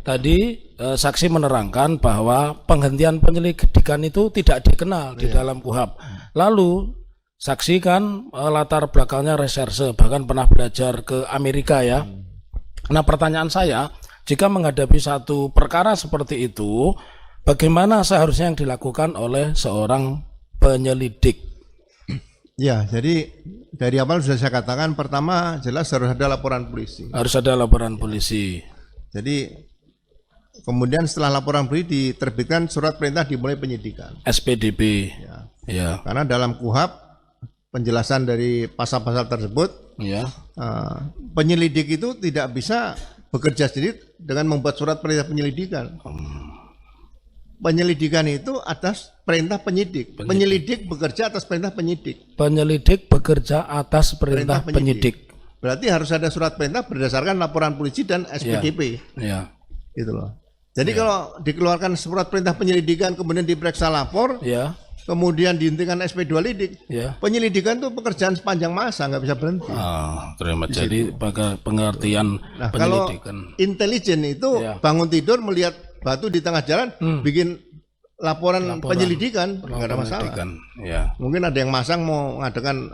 tadi saksi menerangkan bahwa penghentian penyelidikan itu tidak dikenal di dalam KUHAP. Lalu saksi kan latar belakangnya reserse, bahkan pernah belajar ke Amerika ya. Nah, pertanyaan saya, jika menghadapi satu perkara seperti itu, bagaimana seharusnya yang dilakukan oleh seorang penyelidik? Ya, jadi dari awal sudah saya katakan, pertama jelas harus ada laporan polisi. Harus ada laporan polisi. Jadi kemudian setelah laporan polisi diterbitkan surat perintah dimulai penyidikan. SPDP. Ya. Karena dalam KUHAP penjelasan dari pasal-pasal tersebut, penyelidik itu tidak bisa bekerja sendiri dengan membuat surat perintah penyelidikan. Penyelidikan itu atas perintah penyidik. Penyelidik bekerja atas perintah penyidik. Penyelidik bekerja atas perintah penyidik. Berarti harus ada surat perintah berdasarkan laporan polisi dan SPDP. Ya. Gitu loh. Jadi kalau dikeluarkan surat perintah penyelidikan kemudian diperiksa lapor, kemudian dihentikan SP2 lidik, penyelidikan itu pekerjaan sepanjang masa, nggak bisa berhenti. Terima. Jadi pengertian penyelidikan. Kalau intelijen itu bangun tidur melihat batu di tengah jalan, bikin laporan penyelidikan, nggak ada masalah. Mungkin ada yang masang mau ngadakan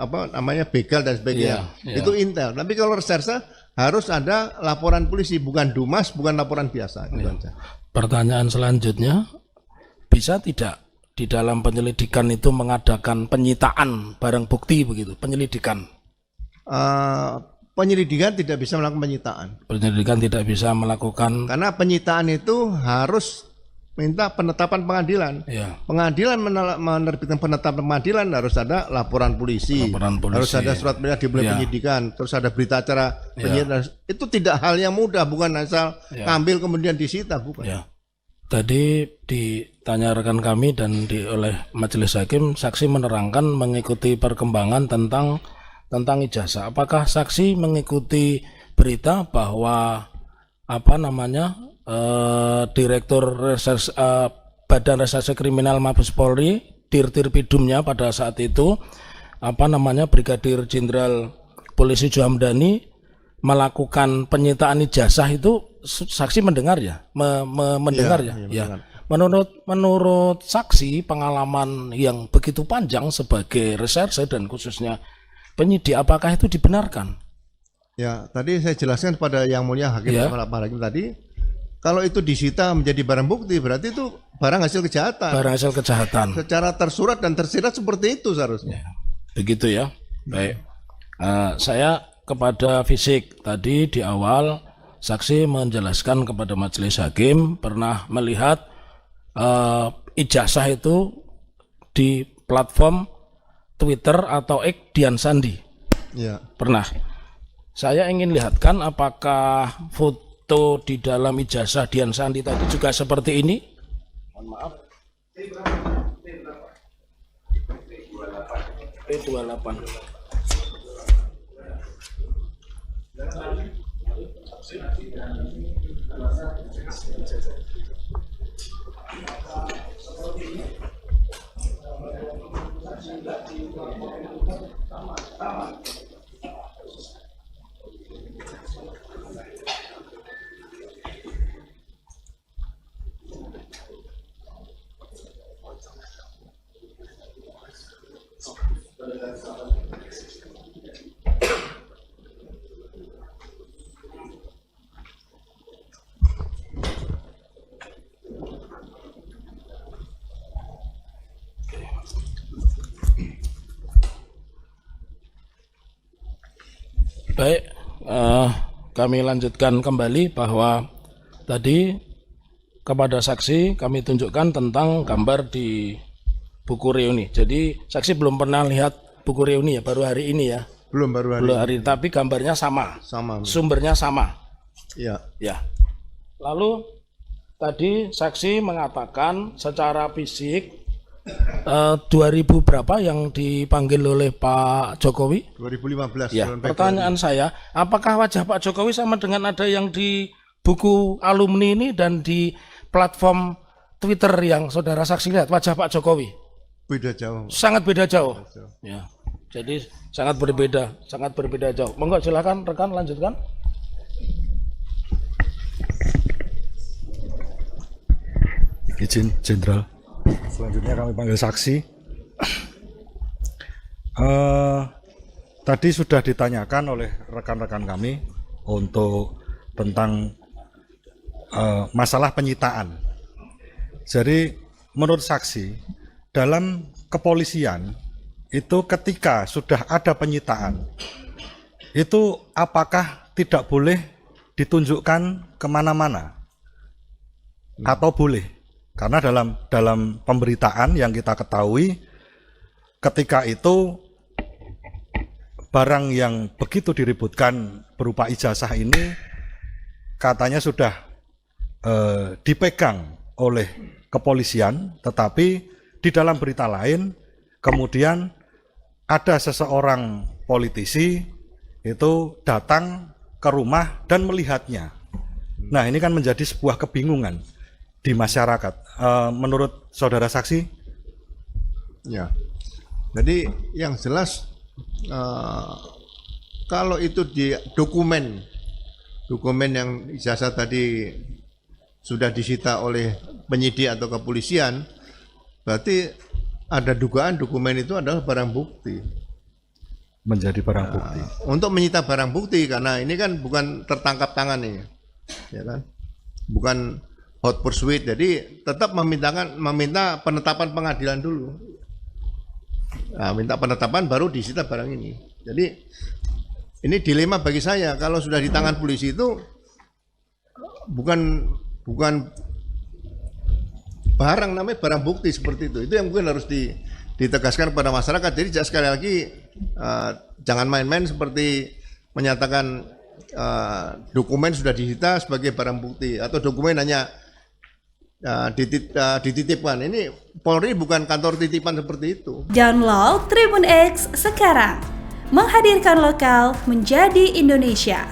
begal dan sebagainya. Itu intel. Tapi kalau reserse harus ada laporan polisi, bukan dumas, bukan laporan biasa. Pertanyaan selanjutnya, bisa tidak di dalam penyelidikan itu mengadakan penyitaan barang bukti begitu? Penyelidikan. Penyelidikan tidak bisa melakukan penyitaan. Penyelidikan tidak bisa melakukan. Karena penyitaan itu harus minta penetapan pengadilan. Pengadilan menerbitkan penetapan pengadilan harus ada laporan polisi. Harus ada surat perintah dimulai penyidikan, terus ada berita acara penyidikan. Itu tidak hal yang mudah, bukan asal ambil kemudian disita, bukan. Tadi ditanya rekan kami dan oleh majelis hakim, saksi menerangkan mengikuti perkembangan tentang ijazah. Apakah saksi mengikuti berita bahwa Direktur Badan Reserse Kriminal Mabes Polri, Dirtirpidumnya pada saat itu Brigadir Jenderal Polisi Juhamdani melakukan penyitaan ijazah itu, saksi mendengar ya? Mendengar ya. Menurut saksi, pengalaman yang begitu panjang sebagai reserse dan khususnya penyidik, apakah itu dibenarkan? Ya, tadi saya jelaskan kepada Yang Mulia Hakim sama Pak Hakim tadi, kalau itu disita menjadi barang bukti, berarti itu barang hasil kejahatan. Barang hasil kejahatan. Secara tersurat dan tersirat seperti itu seharusnya. Begitu ya. Baik. Saya kepada fisik tadi di awal, saksi menjelaskan kepada majelis hakim pernah melihat ijazah itu di platform Twitter atau X Dian Sandi. Pernah. Saya ingin lihatkan apakah foto di dalam ijazah Dian Sandi tadi juga seperti ini. Mohon maaf. P28. Baik, kami lanjutkan kembali bahwa tadi kepada saksi kami tunjukkan tentang gambar di buku reuni. Jadi saksi belum pernah lihat buku reuni ya, baru hari ini ya. Belum hari ini. Tapi gambarnya sama. Sumbernya sama. Ya. Lalu tadi saksi mengatakan secara fisik 2000 berapa yang dipanggil oleh Pak Jokowi? 2015. Ya. Pertanyaan saya, apakah wajah Pak Jokowi sama dengan ada yang di buku alumni ini dan di platform Twitter yang saudara saksi lihat, wajah Pak Jokowi? Beda jauh. Sangat beda jauh. Ya. Jadi sangat berbeda jauh. Monggo silakan rekan lanjutkan. izin Jenderal. Selanjutnya kami panggil saksi. Tadi sudah ditanyakan oleh rekan-rekan kami untuk tentang masalah penyitaan. Jadi menurut saksi, dalam kepolisian itu ketika sudah ada penyitaan, itu apakah tidak boleh ditunjukkan kemana-mana atau boleh? Karena dalam pemberitaan yang kita ketahui, ketika itu barang yang begitu diributkan berupa ijazah ini katanya sudah dipegang oleh kepolisian, tetapi di dalam berita lain kemudian ada seseorang politisi itu datang ke rumah dan melihatnya. Nah, ini kan menjadi sebuah kebingungan di masyarakat. Menurut saudara saksi? Ya, jadi yang jelas kalau itu di dokumen yang ijazah tadi sudah disita oleh penyidik atau kepolisian, berarti ada dugaan dokumen itu adalah barang bukti. Menjadi barang bukti. Untuk menyita barang bukti, karena ini kan bukan tertangkap tangan nih, ya kan? Bukan hot pursuit, jadi tetap meminta penetapan pengadilan dulu. Nah, minta penetapan baru disita barang ini. Jadi ini dilema bagi saya, kalau sudah di tangan polisi itu bukan barang, namanya barang bukti seperti itu. Itu yang mungkin harus ditegaskan pada masyarakat. Jadi sekali lagi jangan main-main seperti menyatakan dokumen sudah disita sebagai barang bukti atau dokumen hanya dititipkan. Ini Polri bukan kantor titipan seperti itu. Download Tribun X sekarang, menghadirkan lokal menjadi Indonesia.